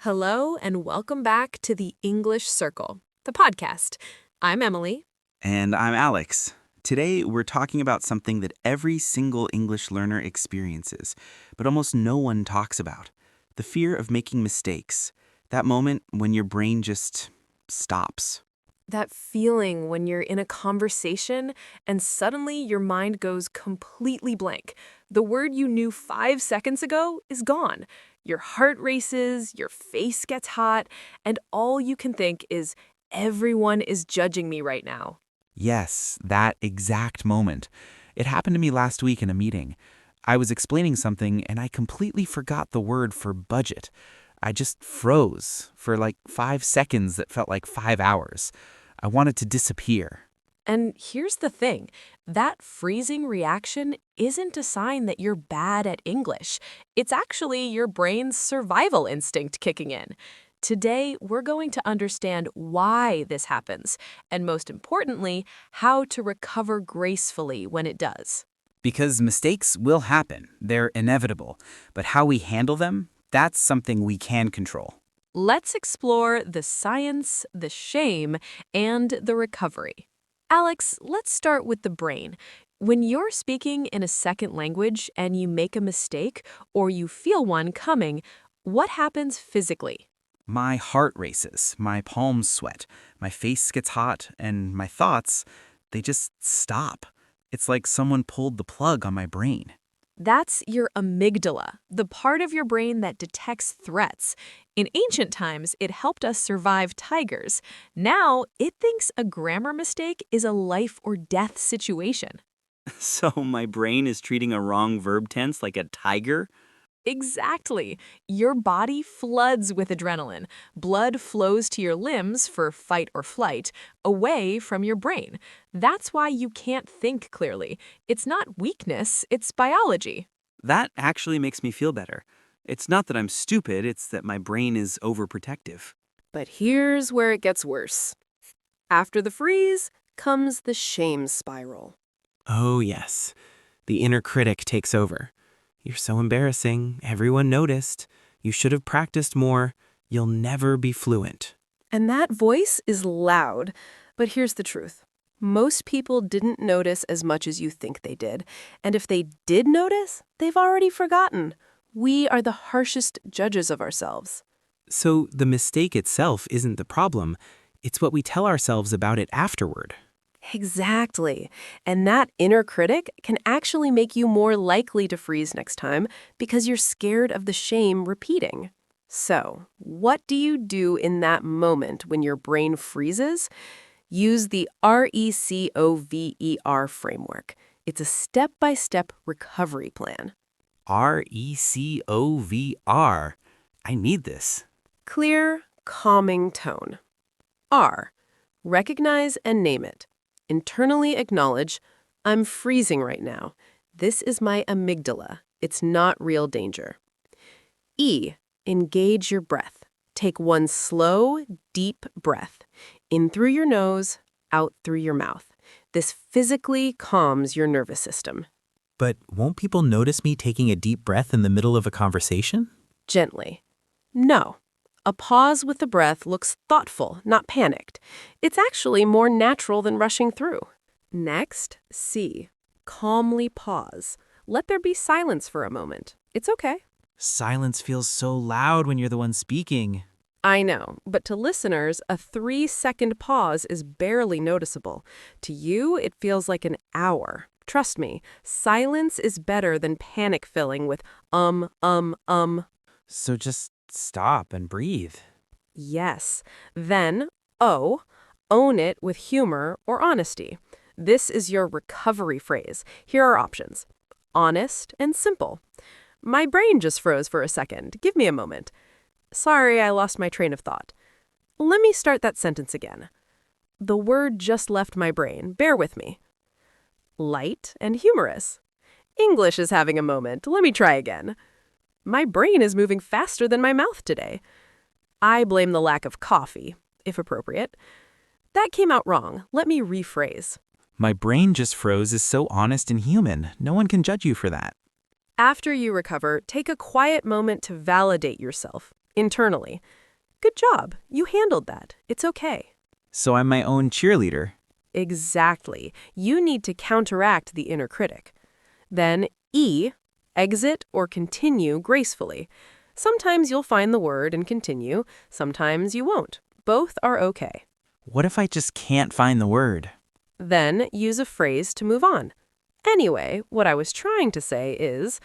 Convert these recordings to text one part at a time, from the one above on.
Hello, and welcome back to the English Circle, the podcast. I'm Emily. And I'm Alex. Today, we're talking about something that every single English learner experiences, but almost no one talks about: the fear of making mistakes. That moment when your brain just stops. That feeling when you're in a conversation and suddenly your mind goes completely blank. The word you knew 5 seconds ago is gone. Your heart races, your face gets hot, and all you can think is, everyone is judging me right now. Yes, that exact moment. It happened to me last week in a meeting. I was explaining something and I completely forgot the word for budget. I just froze for like 5 seconds that felt like 5 hours. I wanted to disappear. And here's the thing, that freezing reaction isn't a sign that you're bad at English. It's actually your brain's survival instinct kicking in. Today, we're going to understand why this happens, and most importantly, how to recover gracefully when it does. Because mistakes will happen, they're inevitable. But how we handle them, that's something we can control. Let's explore the science, the shame, and the recovery. Alex, let's start with the brain. When you're speaking in a second language and you make a mistake or you feel one coming, what happens physically? My heart races, my palms sweat, my face gets hot, and my thoughts, they just stop. It's like someone pulled the plug on my brain. That's your amygdala, the part of your brain that detects threats. In ancient times, it helped us survive tigers. Now, it thinks a grammar mistake is a life or death situation. So my brain is treating a wrong verb tense like a tiger? Exactly. Your body floods with adrenaline. Blood flows to your limbs for fight or flight, away from your brain. That's why you can't think clearly. It's not weakness, it's biology. That actually makes me feel better. It's not that I'm stupid, it's that my brain is overprotective. But here's where it gets worse. After the freeze comes the shame spiral. Oh, yes. The inner critic takes over. You're so embarrassing. Everyone noticed. You should have practiced more. You'll never be fluent. And that voice is loud. But here's the truth. Most people didn't notice as much as you think they did. And if they did notice, they've already forgotten. We are the harshest judges of ourselves. So the mistake itself isn't the problem. It's what we tell ourselves about it afterward. Exactly. And that inner critic can actually make you more likely to freeze next time because you're scared of the shame repeating. So, what do you do in that moment when your brain freezes? Use the R.E.C.O.V.E.R framework. It's a step-by-step recovery plan. R.E.C.O.V.E.R. I need this. Clear, calming tone. R. Recognize and name it. Internally acknowledge, I'm freezing right now. This is my amygdala. It's not real danger. E. Engage your breath. Take one slow, deep breath. In through your nose, out through your mouth. This physically calms your nervous system. But won't people notice me taking a deep breath in the middle of a conversation? Gently. No. A pause with the breath looks thoughtful, not panicked. It's actually more natural than rushing through. Next, C. Calmly pause. Let there be silence for a moment. It's okay. Silence feels so loud when you're the one speaking. I know, but to listeners, a 3-second pause is barely noticeable. To you, it feels like an hour. Trust me, silence is better than panic filling with So just stop and breathe. Yes. Then, O, own it with humor or honesty. This is your recovery phrase. Here are options. Honest and simple. My brain just froze for a second. Give me a moment. Sorry, I lost my train of thought. Let me start that sentence again. The word just left my brain. Bear with me. Light and humorous. English is having a moment. Let me try again. My brain is moving faster than my mouth today. I blame the lack of coffee, if appropriate. That came out wrong. Let me rephrase. My brain just froze is so honest and human. No one can judge you for that. After you recover, take a quiet moment to validate yourself. internally. Good job. You handled that. It's okay. So I'm my own cheerleader. Exactly. You need to counteract the inner critic. Then E, exit or continue gracefully. Sometimes you'll find the word and continue. Sometimes you won't. Both are okay. What if I just can't find the word? Then use a phrase to move on. Anyway, what I was trying to say is,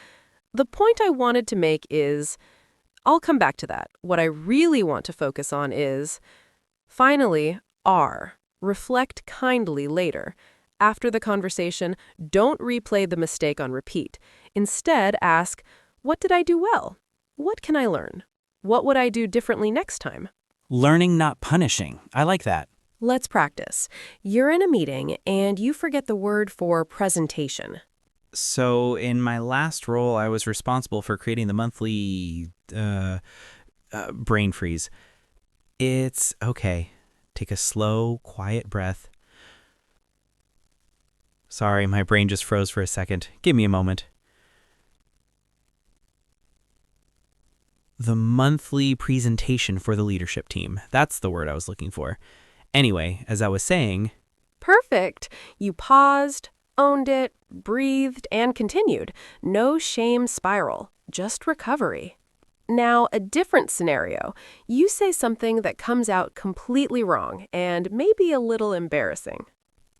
the point I wanted to make is, I'll come back to that. What I really want to focus on is, finally, R. Reflect kindly later. After the conversation, don't replay the mistake on repeat. Instead, ask, what did I do well? What can I learn? What would I do differently next time? Learning, not punishing. I like that. Let's practice. You're in a meeting and you forget the word for presentation. So in my last role, I was responsible for creating the monthly brain freeze. It's okay. Take a slow, quiet breath. Sorry, my brain just froze for a second. Give me a moment. The monthly presentation for the leadership team. That's the word I was looking for. Anyway, as I was saying... Perfect. You paused, owned it, breathed, and continued. No shame spiral, just recovery. Now, a different scenario. You say something that comes out completely wrong and maybe a little embarrassing.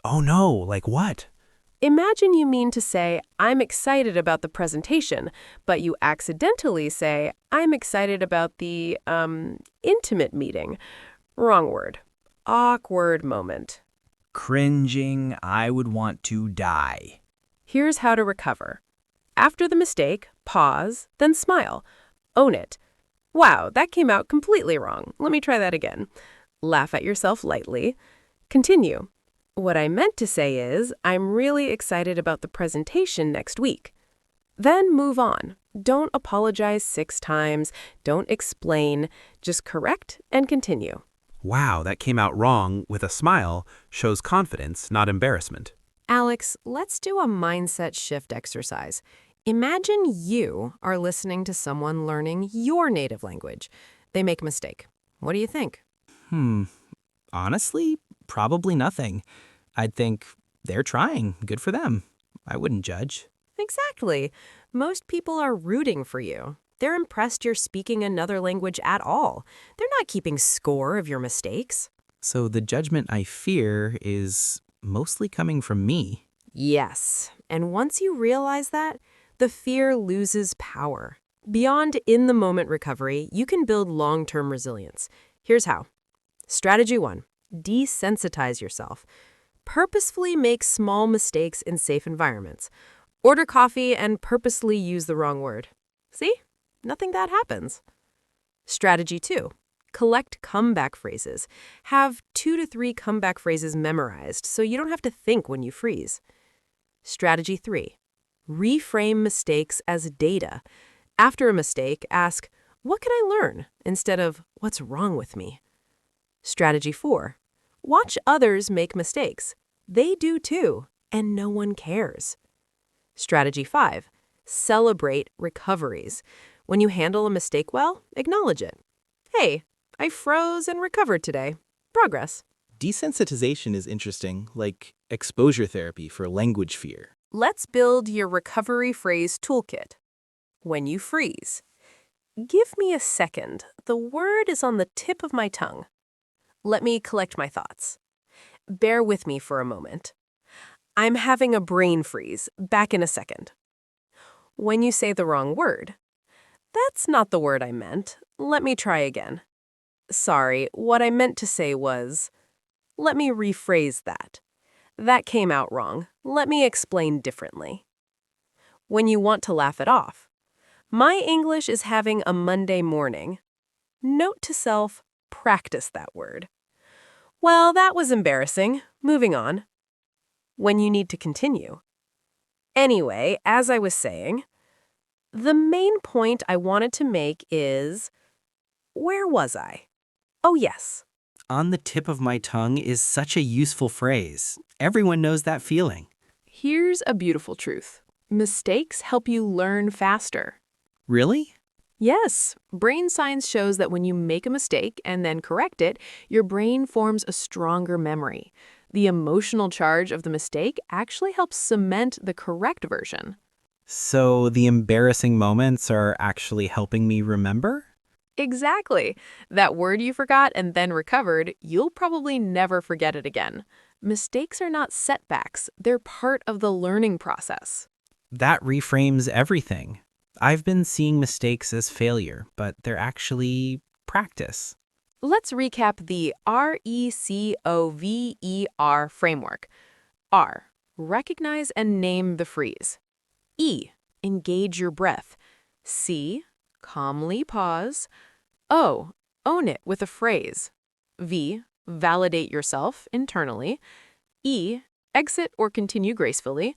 Oh no, like what? Imagine you mean to say, I'm excited about the presentation, but you accidentally say, I'm excited about the, intimate meeting. Wrong word. Awkward moment. Cringing, I would want to die. Here's how to recover. After the mistake, pause, then smile. Own it. Wow, that came out completely wrong. Let me try that again. Laugh at yourself lightly. Continue. What I meant to say is, I'm really excited about the presentation next week. Then move on. Don't apologize 6 times. Don't explain. Just correct and continue. Wow, that came out wrong with a smile shows confidence, not embarrassment. Alex, let's do a mindset shift exercise. Imagine you are listening to someone learning your native language. They make a mistake. What do you think? Honestly, probably nothing. I'd think they're trying. Good for them. I wouldn't judge. Exactly. Most people are rooting for you. They're impressed you're speaking another language at all. They're not keeping score of your mistakes. So the judgment I fear is mostly coming from me. Yes. And once you realize that, the fear loses power. Beyond in-the-moment recovery, you can build long-term resilience. Here's how. Strategy 1. Desensitize yourself. Purposefully make small mistakes in safe environments. Order coffee and purposely use the wrong word. See? Nothing bad happens. Strategy 2. Collect comeback phrases. Have 2 to 3 comeback phrases memorized so you don't have to think when you freeze. Strategy 3. Reframe mistakes as data. After a mistake, ask, what can I learn? Instead of, what's wrong with me? Strategy 4. Watch others make mistakes. They do too, and no one cares. Strategy 5. Celebrate recoveries. When you handle a mistake well, acknowledge it. Hey, I froze and recovered today. Progress. Desensitization is interesting, like exposure therapy for language fear. Let's build your recovery phrase toolkit. When you freeze. Give me a second. The word is on the tip of my tongue. Let me collect my thoughts. Bear with me for a moment. I'm having a brain freeze. Back in a second. When you say the wrong word. That's not the word I meant. Let me try again. Sorry, what I meant to say was... Let me rephrase that. That came out wrong. Let me explain differently. When you want to laugh it off. My English is having a Monday morning. Note to self, practice that word. Well, that was embarrassing. Moving on. When you need to continue. Anyway, as I was saying, the main point I wanted to make is, where was I? Oh, yes. On the tip of my tongue is such a useful phrase. Everyone knows that feeling. Here's a beautiful truth. Mistakes help you learn faster. Really? Yes, brain science shows that when you make a mistake and then correct it, your brain forms a stronger memory. The emotional charge of the mistake actually helps cement the correct version. So the embarrassing moments are actually helping me remember? Exactly. That word you forgot and then recovered, you'll probably never forget it again. Mistakes are not setbacks, they're part of the learning process. That reframes everything. I've been seeing mistakes as failure, but they're actually practice. Let's recap the R.E.C.O.V.E.R framework. R. Recognize and name the freeze. E. Engage your breath. C. Calmly pause. O. Own it with a phrase. V. Validate yourself internally. E. Exit or continue gracefully.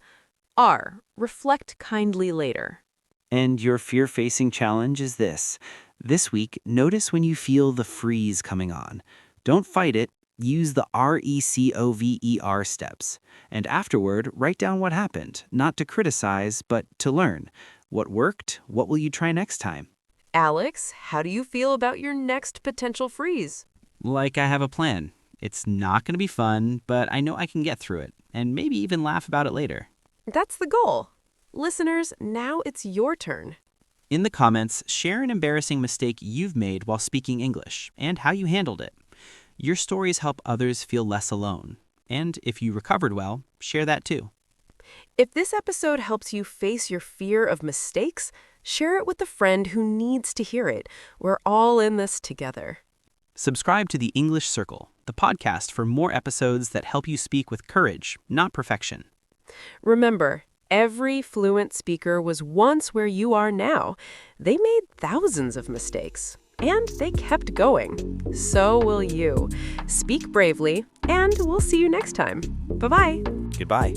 R. Reflect kindly later. And your fear-facing challenge is this. This week, notice when you feel the freeze coming on. Don't fight it. Use the R.E.C.O.V.E.R steps. And afterward, write down what happened, not to criticize, but to learn. What worked? What will you try next time? Alex, how do you feel about your next potential freeze? Like I have a plan. It's not going to be fun, but I know I can get through it, and maybe even laugh about it later. That's the goal. Listeners, now it's your turn. In the comments, share an embarrassing mistake you've made while speaking English and how you handled it. Your stories help others feel less alone. And if you recovered well, share that too. If this episode helps you face your fear of mistakes, share it with a friend who needs to hear it. We're all in this together. Subscribe to the English Circle, the podcast for more episodes that help you speak with courage, not perfection. Remember, every fluent speaker was once where you are now. They made thousands of mistakes, and they kept going. So will you. Speak bravely, and we'll see you next time. Bye-bye. Goodbye.